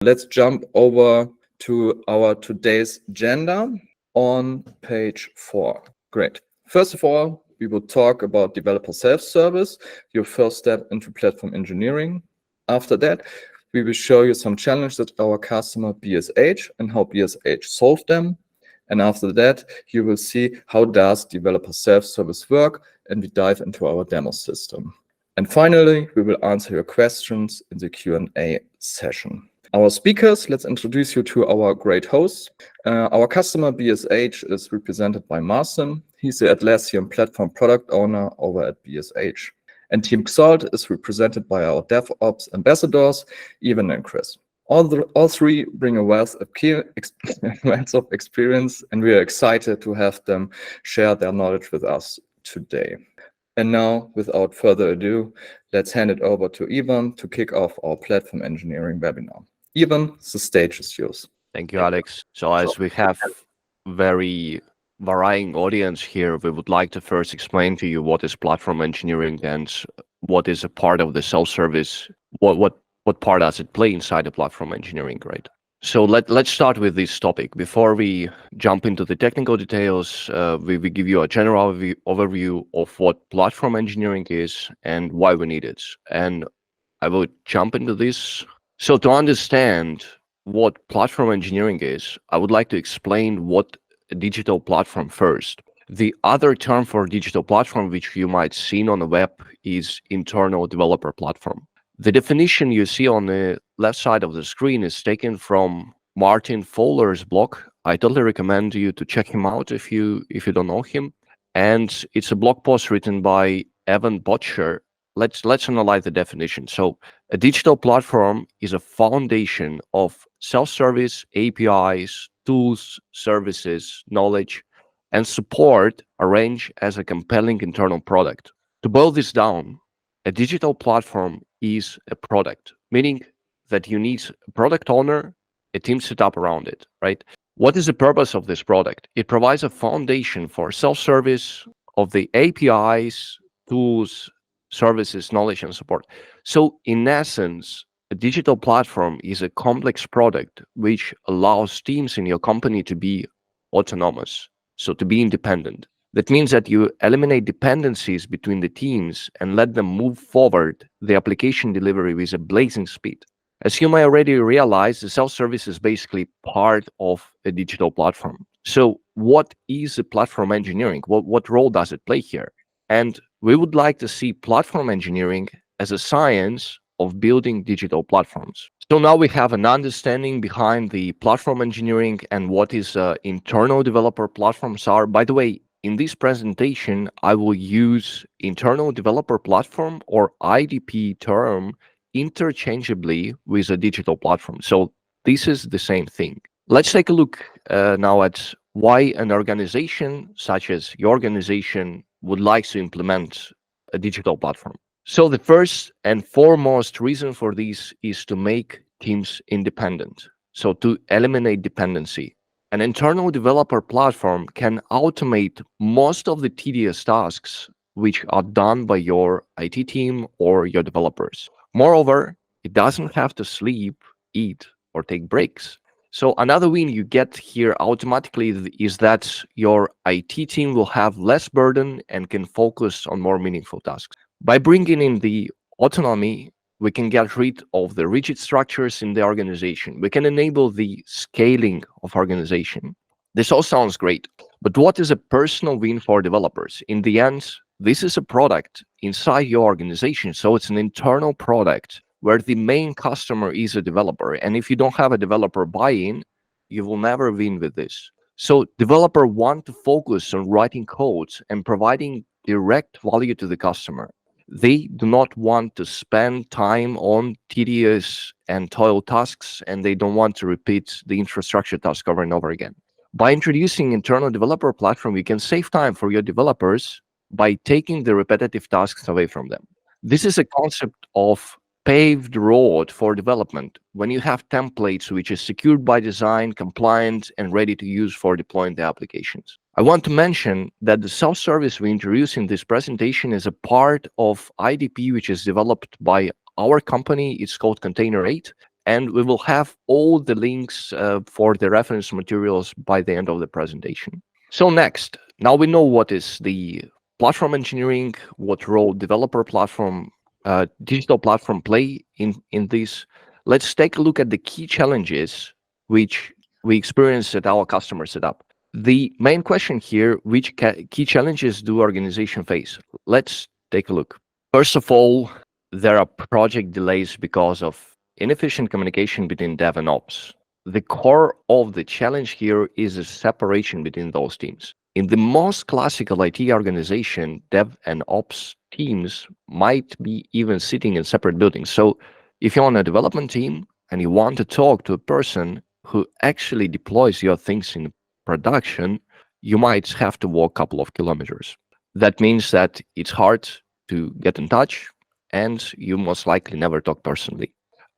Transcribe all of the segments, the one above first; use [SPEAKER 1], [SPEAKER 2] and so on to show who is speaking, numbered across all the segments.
[SPEAKER 1] let's jump over to our today's agenda on page 4. Great. First of all, we will talk about developer self-service, your first step into platform engineering. After that, we will show you some challenges that our customer BSH and how BSH solved them. And after that, you will see how does developer self-service work, and we dive into our demo system. And finally, we will answer your questions in the Q&A session. Our speakers, let's introduce you to our great hosts. Our customer BSH is represented by Marcin. He's the Atlassian platform product owner over at BSH. And Team Xalt is represented by our DevOps ambassadors, Ivan and Chris. All three bring a wealth of experience, and we are excited to have them share their knowledge with us today. And now, without further ado, let's hand it over to Ivan to kick off our platform engineering webinar. Ivan, the stage is yours.
[SPEAKER 2] Thank you, Alex. So as we have very varying audience here, we would like to first explain to you what is platform engineering and what is a part of the self-service, what part does it play inside the platform engineering, right? So let's start with this topic. Before we jump into the technical details, we will give you a general overview of what platform engineering is and why we need it. And I will jump into this. So to understand what platform engineering is, I would like to explain what a digital platform first. The other term for digital platform, which you might see on the web, is internal developer platform. The definition you see on the left side of the screen is taken from Martin Fowler's blog. I totally recommend you to check him out if you don't know him. And it's a blog post written by Evan Botcher. Let's analyze the definition. So a digital platform is a foundation of self-service, APIs, tools, services, knowledge, and support arranged as a compelling internal product. To boil this down, a digital platform is a product, meaning that you need a product owner, a team set up around it, right? What is the purpose of this product? It provides a foundation for self-service of the APIs, tools, services, knowledge, and support. So in essence, a digital platform is a complex product which allows teams in your company to be autonomous, so to be independent. That means that you eliminate dependencies between the teams and let them move forward the application delivery with a blazing speed. As you may already realize, the self-service is basically part of a digital platform. So what is the platform engineering? What role does it play here? And we would like to see platform engineering as a science of building digital platforms. So now we have an understanding behind the platform engineering and what is internal developer platforms are. By the way, in this presentation, I will use internal developer platform or IDP term interchangeably with a digital platform. So this is the same thing. Let's take a look now at why an organization such as your organization would like to implement a digital platform. So the first and foremost reason for this is to make teams independent. So to eliminate dependency. An internal developer platform can automate most of the tedious tasks which are done by your IT team or your developers. Moreover, it doesn't have to sleep, eat, or take breaks. So another win you get here automatically is that your IT team will have less burden and can focus on more meaningful tasks. By bringing in the autonomy, we can get rid of the rigid structures in the organization. We can enable the scaling of organization. This all sounds great, but what is a personal win for developers? In the end, this is a product inside your organization. So it's an internal product where the main customer is a developer. And if you don't have a developer buy-in, you will never win with this. So developers want to focus on writing codes and providing direct value to the customer. They do not want to spend time on tedious and toil tasks, and they don't want to repeat the infrastructure task over and over again. By introducing internal developer platform, you can save time for your developers by taking the repetitive tasks away from them. This is a concept of paved road for development when you have templates which is secured by design, compliant, and ready to use for deploying the applications. I want to mention that the self-service we introduce in this presentation is a part of IDP which is developed by our company. It's called Container 8, and we will have all the links for the reference materials by the end of the presentation. So next, now we know what is the platform engineering, what role developer platform, digital platform play in this. Let's take a look at the key challenges which we experience at our customer setup. The main question here, which key challenges do organization face? Let's take a look. First of all, there are project delays because of inefficient communication between dev and ops. The core of the challenge here is a separation between those teams. In the most classical IT organization, dev and ops teams might be even sitting in separate buildings. So if you're on a development team and you want to talk to a person who actually deploys your things in production, you might have to walk a couple of kilometers. That means that it's hard to get in touch, and you most likely never talk personally,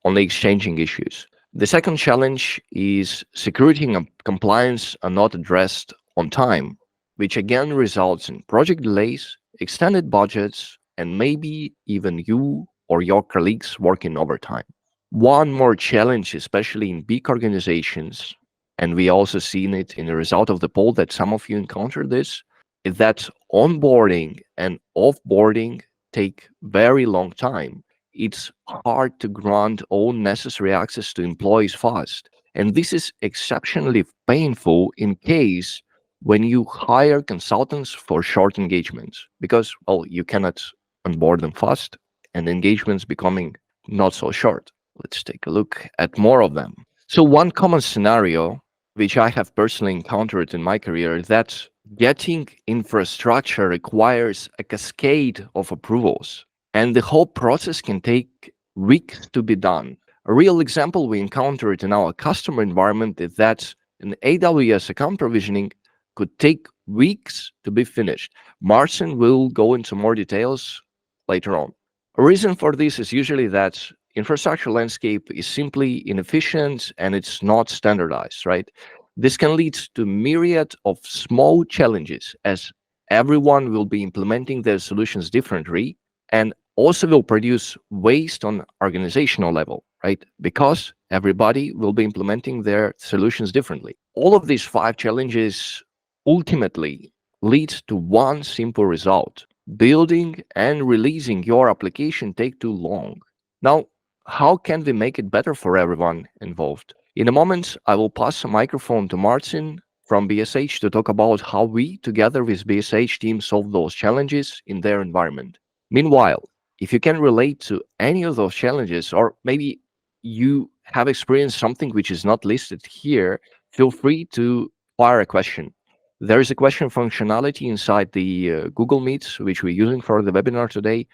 [SPEAKER 2] only exchanging issues. The second challenge is security and compliance are not addressed on time, which again results in project delays, extended budgets, and maybe even you or your colleagues working overtime. One more challenge, especially in big organizations, and we also seen it in the result of the poll that some of you encountered this, is that onboarding and offboarding take very long time. It's hard to grant all necessary access to employees fast. And this is exceptionally painful in case when you hire consultants for short engagements, because, well, you cannot onboard them fast and engagements becoming not so short. Let's take a look at more of them. So one common scenario, which I have personally encountered in my career, is that getting infrastructure requires a cascade of approvals, and the whole process can take weeks to be done. A real example we encountered in our customer environment is that an AWS account provisioning could take weeks to be finished. Marcin will go into more details later on. A reason for this is usually that infrastructure landscape is simply inefficient and it's not standardized, right? This can lead to myriad of small challenges as everyone will be implementing their solutions differently and also will produce waste on organizational level, right? Because everybody will be implementing their solutions differently. All of these 5 challenges ultimately lead to one simple result. Building and releasing your application take too long. Now, how can we make it better for everyone involved? In a moment, I will pass the microphone to Marcin from BSH to talk about how we, together with BSH team, solve those challenges in their environment. Meanwhile, if you can relate to any of those challenges, or maybe you have experienced something which is not listed here, feel free to fire a question. There is a question functionality inside the Google Meet, which we're using for the webinar today,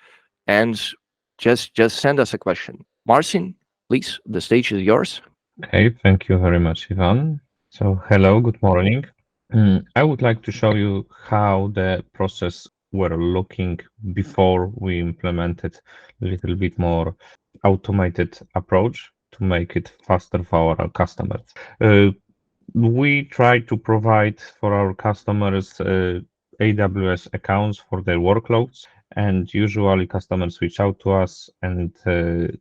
[SPEAKER 2] and just send us a question. Marcin, please, the stage is yours.
[SPEAKER 3] Okay, thank you very much, Ivan. So, hello, good morning. I would like to show you how the process were looking before we implemented a little bit more automated approach to make it faster for our customers. We try to provide for our customers AWS accounts for their workloads, and usually customers reach out to us and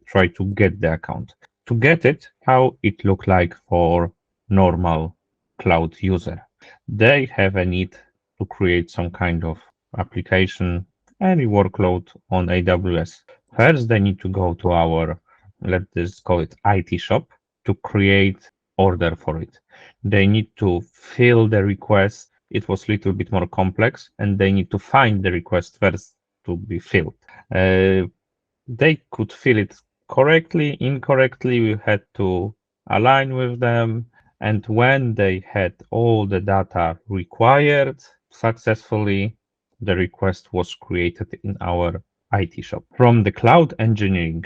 [SPEAKER 3] try to get the account. To get it, how it look like for normal cloud user. They have a need to create some kind of application, any workload on AWS. First, they need to go to our, let's call it IT shop, to create order for it. They need to fill the request. It was a little bit more complex, and they need to find the request first to be filled. They could fill it correctly, incorrectly, we had to align with them. And when they had all the data required successfully, the request was created in our IT shop. From the cloud engineering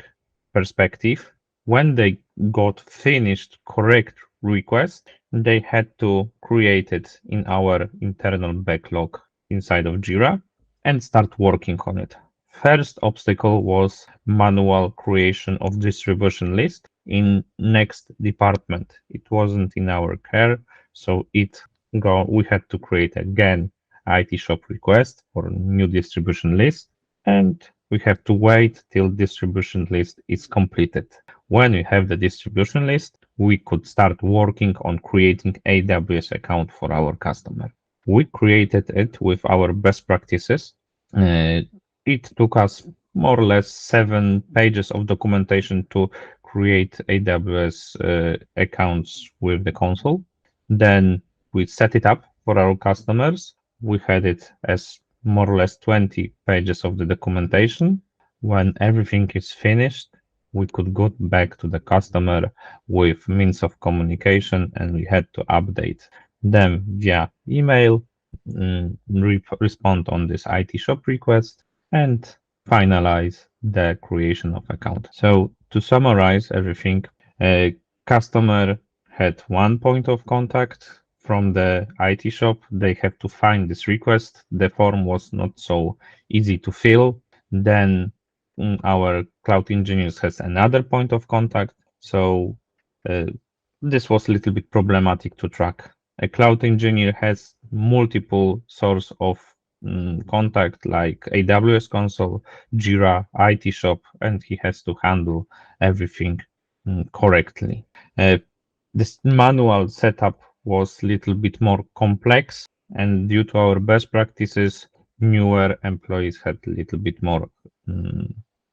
[SPEAKER 3] perspective, when they got finished correct request, they had to create it in our internal backlog inside of Jira and start working on it. First obstacle was manual creation of distribution list in next department. It wasn't in our care, so we had to create again IT shop request for new distribution list, and we have to wait till distribution list is completed. When we have the distribution list, we could start working on creating AWS account for our customer. We created it with our best practices. It took us more or less 7 pages of documentation to create AWS accounts with the console. Then we set it up for our customers. We had it as more or less 20 pages of the documentation. When everything is finished, we could go back to the customer with means of communication, and we had to update them via email, respond on this IT shop request, and finalize the creation of account. So to summarize everything, a customer had one point of contact from the IT shop. They have to find this request. The form was not so easy to fill. Then our cloud engineers has another point of contact. So this was a little bit problematic to track. A cloud engineer has multiple source of contact like AWS console, Jira, IT shop, and he has to handle everything correctly. This manual setup was a little bit more complex, and due to our best practices, newer employees had a little bit more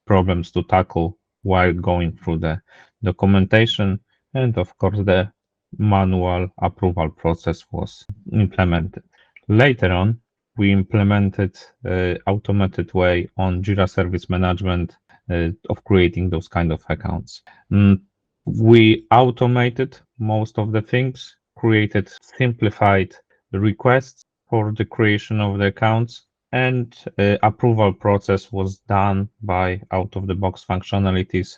[SPEAKER 3] problems to tackle while going through the documentation, and of course the manual approval process was implemented. Later on, we implemented automated way on Jira Service Management of creating those kind of accounts. We automated most of the things, created simplified requests for the creation of the accounts, and approval process was done by out-of-the-box functionalities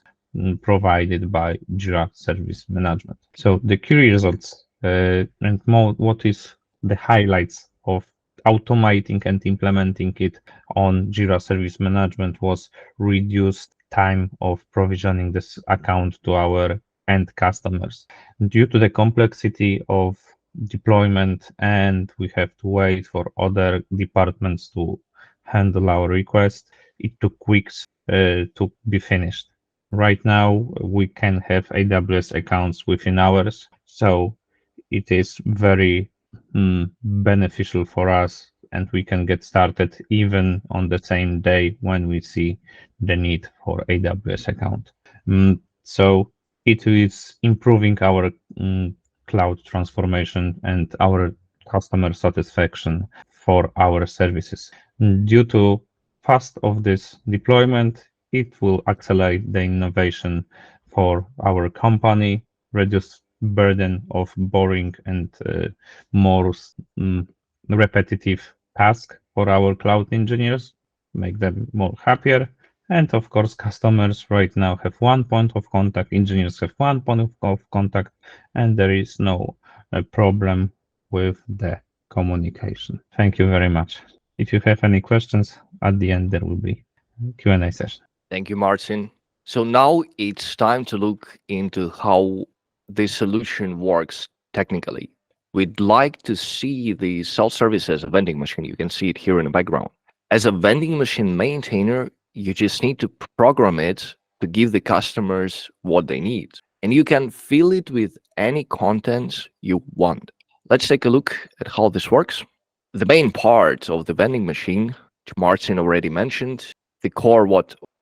[SPEAKER 3] provided by Jira Service Management. So the key results and what is the highlights of automating and implementing it on Jira Service Management was reduced time of provisioning this account to our end customers. Due to the complexity of deployment, and we have to wait for other departments to handle our request, it took weeks to be finished. Right now, we can have AWS accounts within hours, so it is very beneficial for us, and we can get started even on the same day when we see the need for AWS account. So it is improving our cloud transformation and our customer satisfaction for our services. Due to fast of this deployment, it will accelerate the innovation for our company, reduce burden of boring and more repetitive task for our cloud engineers, make them more happier. And of course, customers right now have one point of contact, engineers have one point of contact, and there is no problem with the communication. Thank you very much. If you have any questions, at the end there will be Q&A session.
[SPEAKER 2] Thank you, Marcin. So now it's time to look into how this solution works technically. We'd like to see the self-service as a vending machine. You can see it here in the background. As a vending machine maintainer, you just need to program it to give the customers what they need. And you can fill it with any content you want. Let's take a look at how this works. The main part of the vending machine, which Marcin already mentioned, the core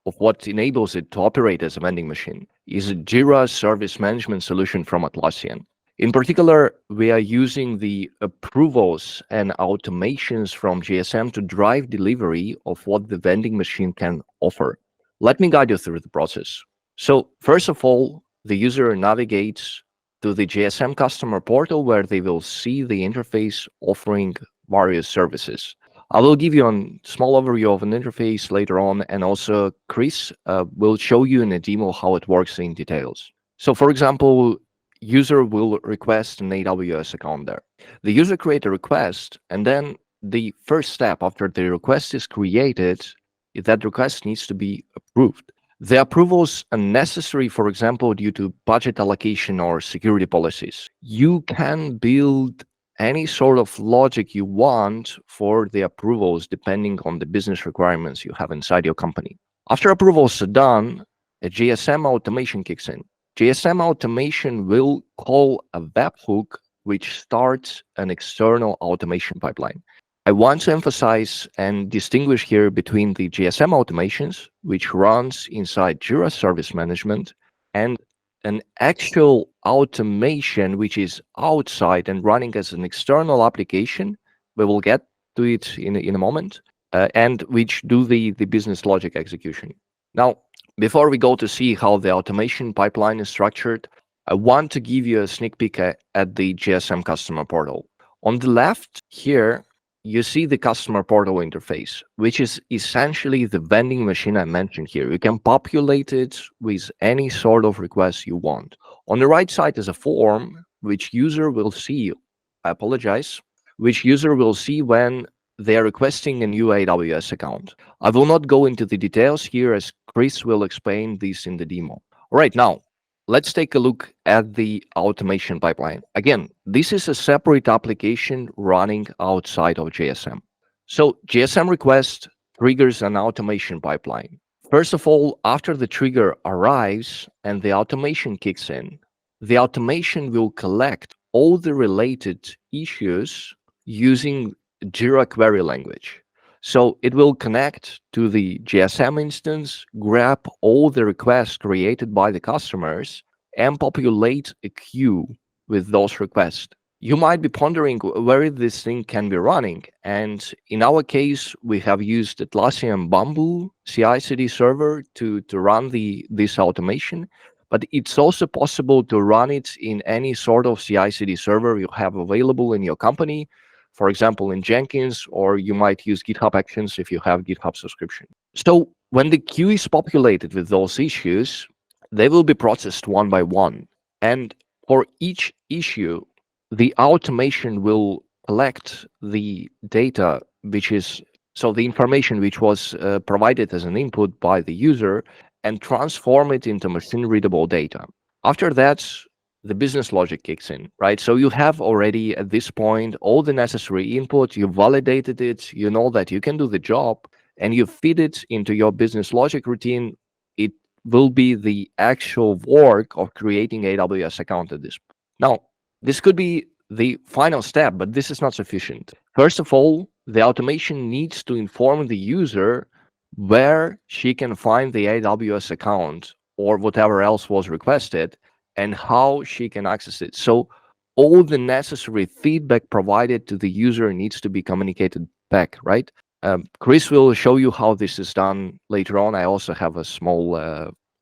[SPEAKER 2] of what enables it to operate as a vending machine, is a Jira Service Management solution from Atlassian. In particular, we are using the approvals and automations from JSM to drive delivery of what the vending machine can offer. Let me guide you through the process. So first of all, the user navigates to the JSM customer portal where they will see the interface offering various services. I will give you a small overview of an interface later on, and also Chris will show you in a demo how it works in details. So for example, user will request an AWS account there. The user creates a request, and then the first step after the request is created, that request needs to be approved. The approvals are necessary, for example, due to budget allocation or security policies. You can build any sort of logic you want for the approvals depending on the business requirements you have inside your company. After approvals are done, a JSM automation kicks in. JSM automation will call a webhook which starts an external automation pipeline. I want to emphasize and distinguish here between the JSM automations, which runs inside Jira Service Management, and an actual automation which is outside and running as an external application. We will get to it in a moment, and which do the business logic execution. Now, before we go to see how the automation pipeline is structured, I want to give you a sneak peek at the JSM customer portal. On the left here, you see the customer portal interface, which is essentially the vending machine I mentioned here. You can populate it with any sort of request you want. On the right side is a form which user will see. I apologize. Which user will see when they are requesting a new AWS account. I will not go into the details here, as Chris will explain this in the demo. All right, now let's take a look at the automation pipeline. Again, this is a separate application running outside of JSM. So JSM request triggers an automation pipeline. First of all, after the trigger arrives and the automation kicks in, the automation will collect all the related issues using Jira query language. So it will connect to the JSM instance, grab all the requests created by the customers, and populate a queue with those requests. You might be pondering where this thing can be running. And in our case, we have used Atlassian Bamboo CI/CD server to run this automation. But it's also possible to run it in any sort of CI/CD server you have available in your company. For example, in Jenkins, or you might use GitHub Actions if you have GitHub subscription. So when the queue is populated with those issues, they will be processed one by one. And for each issue, the automation will collect the data, so the information which was provided as an input by the user, and transform it into machine-readable data. After that, the business logic kicks in, right? So you have already at this point all the necessary input, you validated it, you know that you can do the job, and you feed it into your business logic routine. It will be the actual work of creating AWS account at this point. Now, this could be the final step, but this is not sufficient. First of all, the automation needs to inform the user where she can find the AWS account or whatever else was requested, and how she can access it. So all the necessary feedback provided to the user needs to be communicated back, right? Chris will show you how this is done later on. I also have a small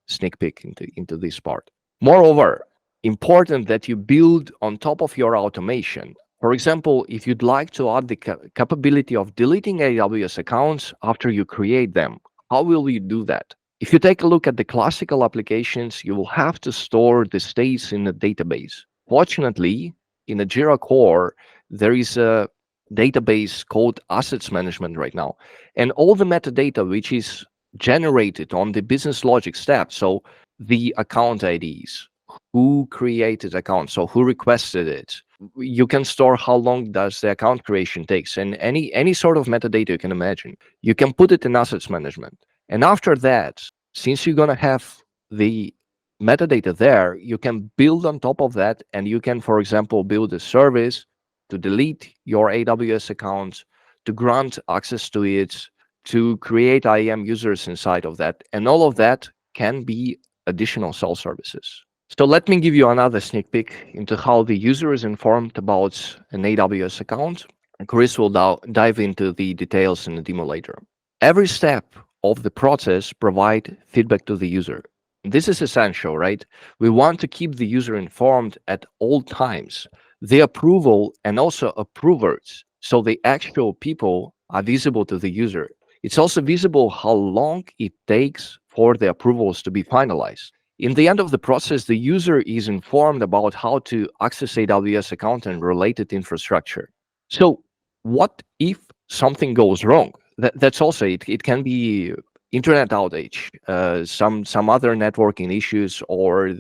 [SPEAKER 2] sneak peek into this part. Moreover, important that you build on top of your automation. For example, if you'd like to add the capability of deleting AWS accounts after you create them, how will you do that? If you take a look at the classical applications, you will have to store the states in a database. Fortunately, in a Jira core, there is a database called Assets Management right now. And all the metadata which is generated on the business logic step, so the account IDs, who created account, so who requested it, you can store how long does the account creation takes, and any sort of metadata you can imagine. You can put it in Assets Management. And after that, since you're going to have the metadata there, you can build on top of that, and you can, for example, build a service to delete your AWS account, to grant access to it, to create IAM users inside of that. And all of that can be additional self-services. So let me give you another sneak peek into how the user is informed about an AWS account. Chris will now dive into the details in the demo later. Every step of the process provide feedback to the user. This is essential, right? We want to keep the user informed at all times. The approval and also approvers, so the actual people are visible to the user. It's also visible how long it takes for the approvals to be finalized. In the end of the process, the user is informed about how to access AWS account and related infrastructure. So what if something goes wrong? That's also, it can be internet outage, some other networking issues, or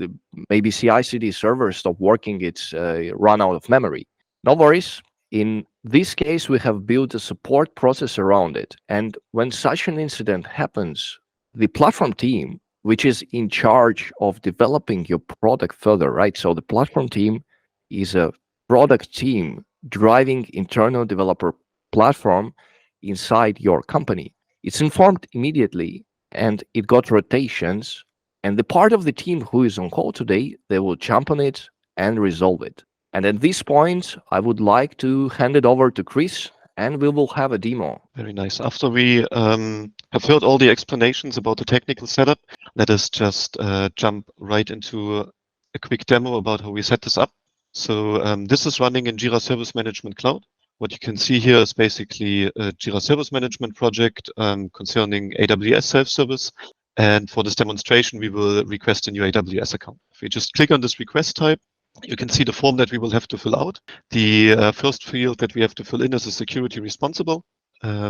[SPEAKER 2] maybe CI/CD servers stop working, it's run out of memory. No worries. In this case, we have built a support process around it. And when such an incident happens, the platform team which is in charge of developing your product further, right? So the platform team is a product team driving internal developer platform inside your company. It's informed immediately and it got rotations. And the part of the team who is on call today, they will jump on it and resolve it. And at this point, I would like to hand it over to Chris and we will have a demo.
[SPEAKER 4] Very nice. After we have heard all the explanations about the technical setup, let us just jump right into a quick demo about how we set this up. So this is running in Jira Service Management Cloud. What you can see here is basically a Jira Service Management project concerning AWS self-service. And for this demonstration, we will request a new AWS account. If we just click on this request type, you can see the form that we will have to fill out. The first field that we have to fill in is a security responsible,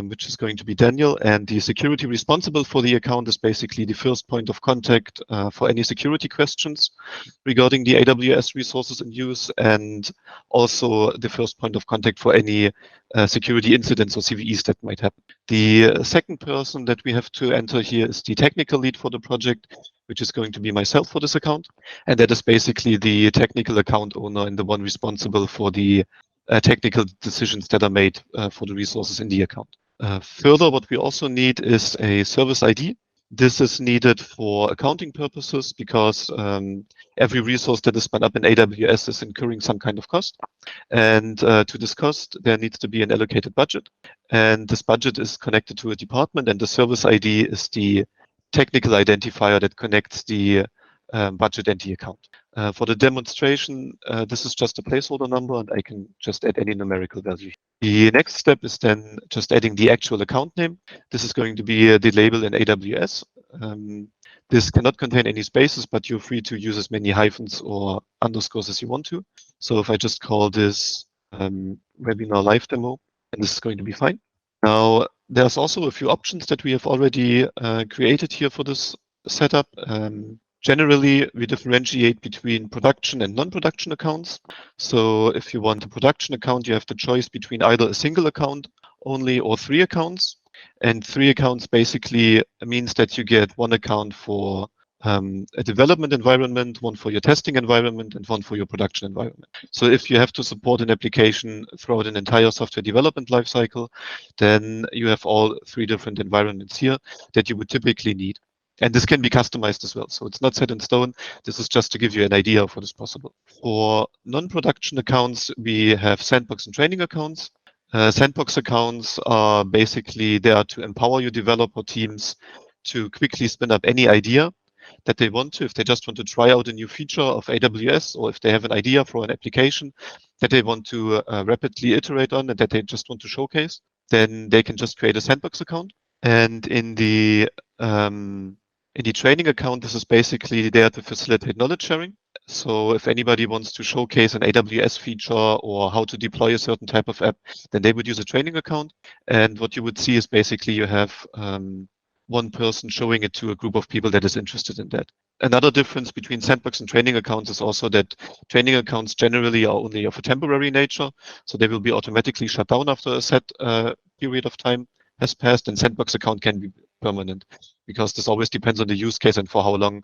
[SPEAKER 4] which is going to be Daniel. And the security responsible for the account is basically the first point of contact for any security questions regarding the AWS resources in use, and also the first point of contact for any security incidents or CVEs that might happen. The second person that we have to enter here is the technical lead for the project, which is going to be myself for this account. And that is basically the technical account owner and the one responsible for the technical decisions that are made for the resources in the account. Further, what we also need is a service ID. This is needed for accounting purposes because every resource that is spun up in AWS is incurring some kind of cost. And to this cost, there needs to be an allocated budget. And this budget is connected to a department, and the service ID is the technical identifier that connects the budget and the account. For the demonstration, this is just a placeholder number, and I can just add any numerical value. The next step is then just adding the actual account name. This is going to be the label in AWS. This cannot contain any spaces, but you're free to use as many hyphens or underscores as you want to. So if I just call this webinar live demo, and this is going to be fine. Now, there's also a few options that we have already created here for this setup. Generally, we differentiate between production and non-production accounts. So if you want a production account, you have the choice between either a single account only or 3 accounts. And 3 accounts basically means that you get 1 account for a development environment, 1 for your testing environment, and 1 for your production environment. So if you have to support an application throughout an entire software development lifecycle, then you have all 3 different environments here that you would typically need. And this can be customized as well. So it's not set in stone. This is just to give you an idea of what is possible. For non-production accounts, we have sandbox and training accounts. Sandbox accounts are basically there to empower your developer teams to quickly spin up any idea that they want to. If they just want to try out a new feature of AWS, or if they have an idea for an application that they want to rapidly iterate on and that they just want to showcase, then they can just create a sandbox account. And in the training account, this is basically there to facilitate knowledge sharing. So if anybody wants to showcase an AWS feature or how to deploy a certain type of app, then they would use a training account. And what you would see is basically you have 1 person showing it to a group of people that is interested in that. Another difference between sandbox and training accounts is also that training accounts generally are only of a temporary nature. So they will be automatically shut down after a set period of time has passed, and sandbox account can be permanent because this always depends on the use case and for how long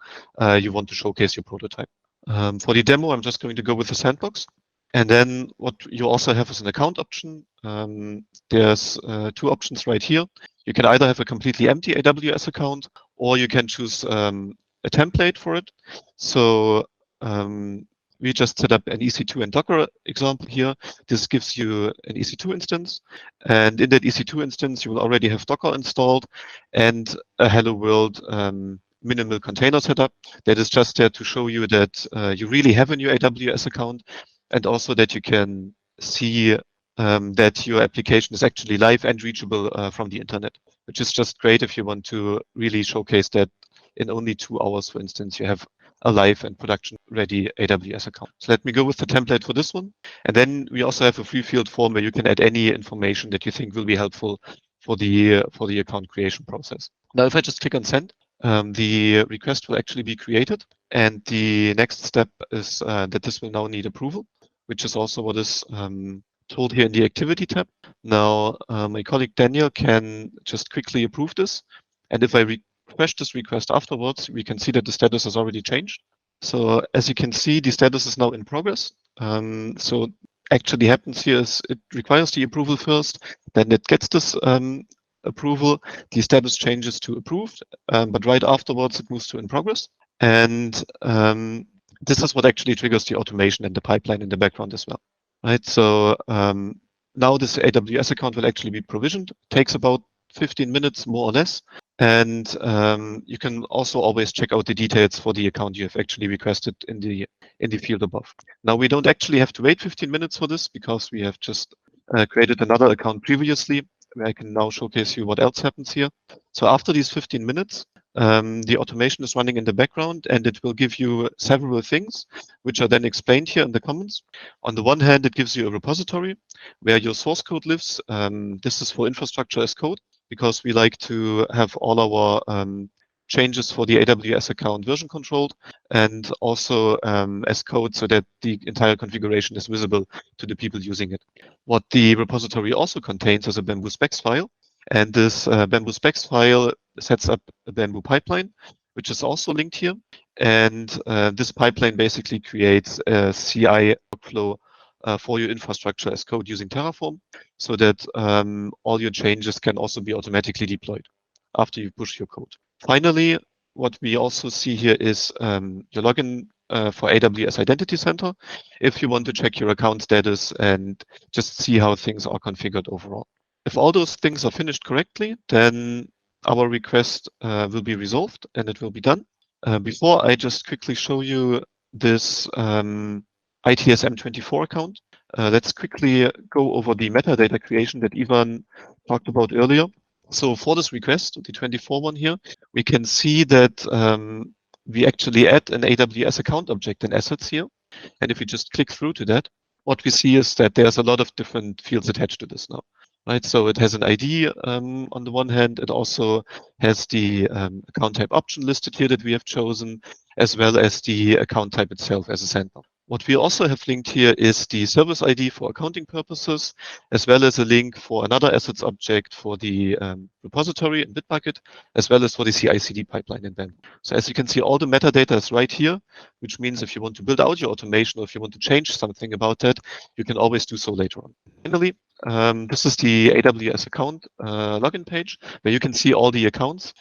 [SPEAKER 4] you want to showcase your prototype. For the demo, I'm just going to go with the sandbox. And then what you also have is an account option. There's 2 options right here. You can either have a completely empty AWS account, or you can choose a template for it. So we just set up an EC2 and Docker example here. This gives you an EC2 instance. And in that EC2 instance, you will already have Docker installed and a Hello World minimal container setup that is just there to show you that you really have a new AWS account, and also that you can see that your application is actually live and reachable from the internet, which is just great if you want to really showcase that in only 2 hours, for instance, you have a live and production ready AWS account. So let me go with the template for this one. And then we also have a free field form where you can add any information that you think will be helpful for the account creation process. Now, if I just click on send, the request will actually be created. And the next step is that this will now need approval, which is also what is told here in the activity tab. Now, my colleague Daniel can just quickly approve this. And if I refresh this request afterwards, we can see that the status has already changed. So as you can see, the status is now in progress. So actually happens here is it requires the approval first, then it gets this approval, the status changes to approved, but right afterwards it moves to in progress. And this is what actually triggers the automation and the pipeline in the background as well, right? So now this AWS account will actually be provisioned. It takes about 15 minutes, more or less. And you can also always check out the details for the account you have actually requested in the field above. Now we don't actually have to wait 15 minutes for this because we have just created another account previously where I can now showcase you what else happens here. So after these 15 minutes, the automation is running in the background and it will give you several things, which are then explained here in the comments. On the one hand, it gives you a repository where your source code lives. This is for infrastructure as code because we like to have all our changes for the AWS account version controlled and also as code so that the entire configuration is visible to the people using it. What the repository also contains is a Bamboo specs file. And this Bamboo specs file sets up a Bamboo pipeline, which is also linked here. And this pipeline basically creates a CI workflow for your infrastructure as code using Terraform so that all your changes can also be automatically deployed after you push your code. Finally, what we also see here is your login for AWS Identity Center if you want to check your account status and just see how things are configured overall. If all those things are finished correctly, then our request will be resolved and it will be done. Before I just quickly show you this ITSM24 account, let's quickly go over the metadata creation that Ivan talked about earlier. So for this request, the 24 one here, we can see that we actually add an AWS account object in assets here. And if we just click through to that, what we see is that there's a lot of different fields attached to this now. Right, so it has an ID on the one hand. It also has the account type option listed here that we have chosen, as well as the account type itself as a sender. What we also have linked here is the service ID for accounting purposes, as well as a link for another assets object for the repository in Bitbucket, as well as for the CI/CD pipeline in Bamboo. So as you can see, all the metadata is right here, which means if you want to build out your automation or if you want to change something about that, you can always do so later on. Finally, this is the AWS account login page where you can see all the accounts.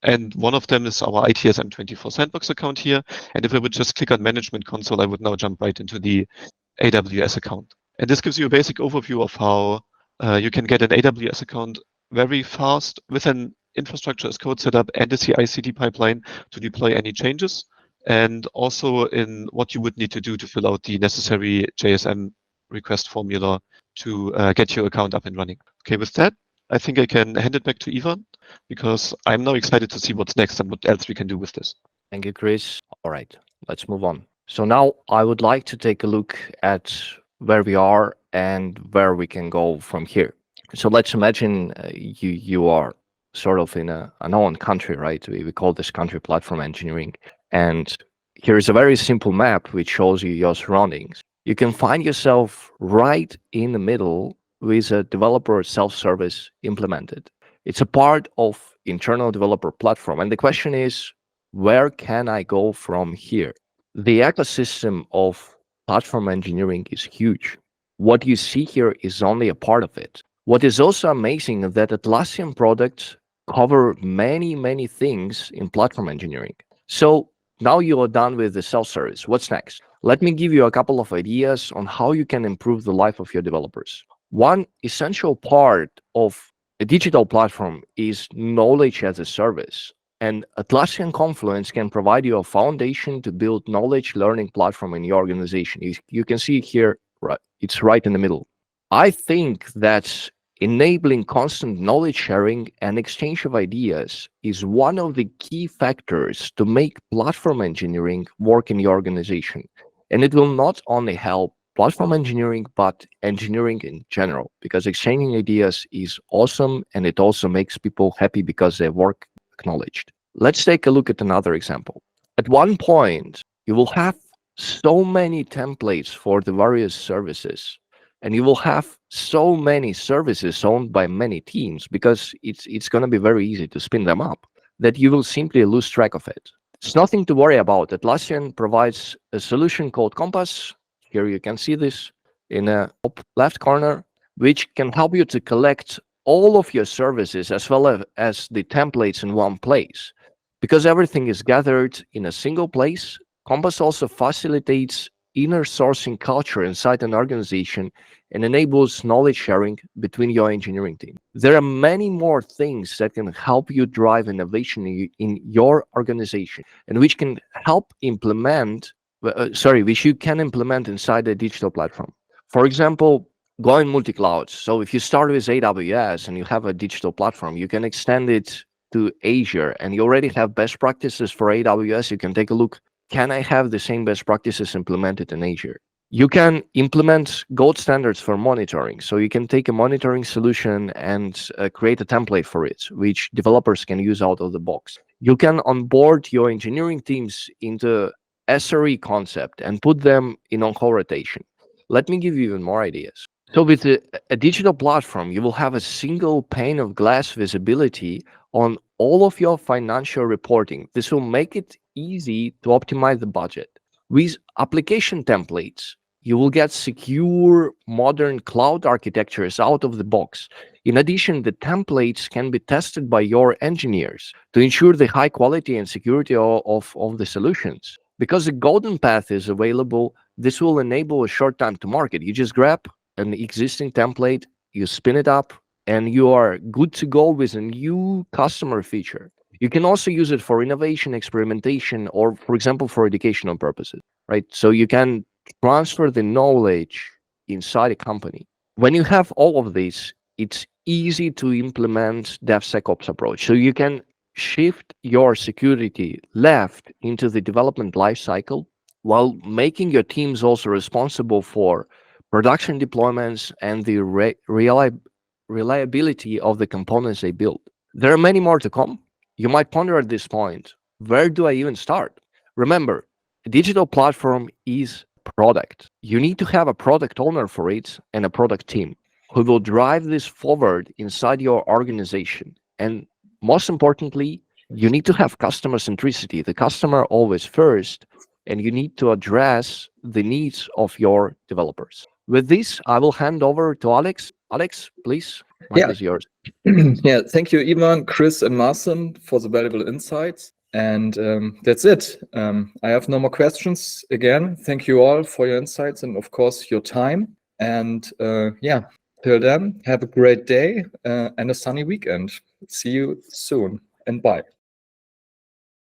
[SPEAKER 4] And one of them is our ITSM24 sandbox account here. And if I would just click on Management Console, I would now jump right into the AWS account. And this gives you a basic overview of how you can get an AWS account very fast with an infrastructure as code setup and a CI/CD pipeline to deploy any changes. And also in what you would need to do to fill out the necessary JSM request formula to get your account up and running. Okay, with that, I think I can hand it back to Ivan because I'm now excited to see what's next and what else we can do with this.
[SPEAKER 2] Thank you, Chris. All right, let's move on. So now I would like to take a look at where we are and where we can go from here. So let's imagine you are sort of in a known country, right? We call this country platform engineering. And here's a very simple map which shows you your surroundings. You can find yourself right in the middle with a developer self-service implemented. It's a part of internal developer platform. And the question is, where can I go from here? The ecosystem of platform engineering is huge. What you see here is only a part of it. What is also amazing is that Atlassian products cover many, many things in platform engineering. So now you are done with the self-service. What's next? Let me give you a couple of ideas on how you can improve the life of your developers. One essential part of a digital platform is knowledge as a service. And Atlassian Confluence can provide you a foundation to build knowledge learning platform in your organization. You can see here, right, it's right in the middle. I think that enabling constant knowledge sharing and exchange of ideas is one of the key factors to make platform engineering work in your organization. And it will not only help platform engineering, but engineering in general, because exchanging ideas is awesome and it also makes people happy because their work acknowledged. Let's take a look at another example. At one point, you will have so many templates for the various services, and you will have so many services owned by many teams because it's going to be very easy to spin them up. that you will simply lose track of it. It's nothing to worry about. Atlassian provides a solution called Compass. Here you can see this in the top left corner, which can help you to collect all of your services as well as the templates in one place. Because everything is gathered in a single place, Compass also facilitates inner sourcing culture inside an organization and enables knowledge sharing between your engineering team. There are many more things that can help you drive innovation in your organization and which can help implement, which you can implement inside a digital platform. For example, going multi-cloud. So if you start with AWS and you have a digital platform, you can extend it to Azure and you already have best practices for AWS. You can take a look. Can I have the same best practices implemented in Azure? You can implement gold standards for monitoring. So you can take a monitoring solution and create a template for it, which developers can use out of the box. You can onboard your engineering teams into SRE concept and put them in on-call rotation. Let me give you even more ideas. So with a digital platform, you will have a single pane of glass visibility on all of your financial reporting. This will make it easy to optimize the budget. With application templates, you will get secure, modern cloud architectures out of the box. In addition, the templates can be tested by your engineers to ensure the high quality and security of the solutions. Because the golden path is available, this will enable a short time to market. You just grab an existing template, you spin it up, and you are good to go with a new customer feature. You can also use it for innovation, experimentation, or, for example, for educational purposes, right? So you can transfer the knowledge inside a company. When you have all of this, it's easy to implement DevSecOps approach. So you can shift your security left into the development lifecycle while making your teams also responsible for production deployments and the reliability of the components they build. There are many more to come. You might ponder at this point, where do I even start? Remember, a digital platform is a product. You need to have a product owner for it and a product team who will drive this forward inside your organization. And most importantly, you need to have customer centricity, the customer always first, and you need to address the needs of your developers. With this, I will hand over to Alex. Alex, please, mic is yours.
[SPEAKER 1] Yeah, thank you, Ivan, Chris, and Marcin for the valuable insights. And that's it. I have no more questions. Again, thank you all for your insights and, of course, your time. And yeah, till then, have a great day and a sunny weekend. See you soon, and bye.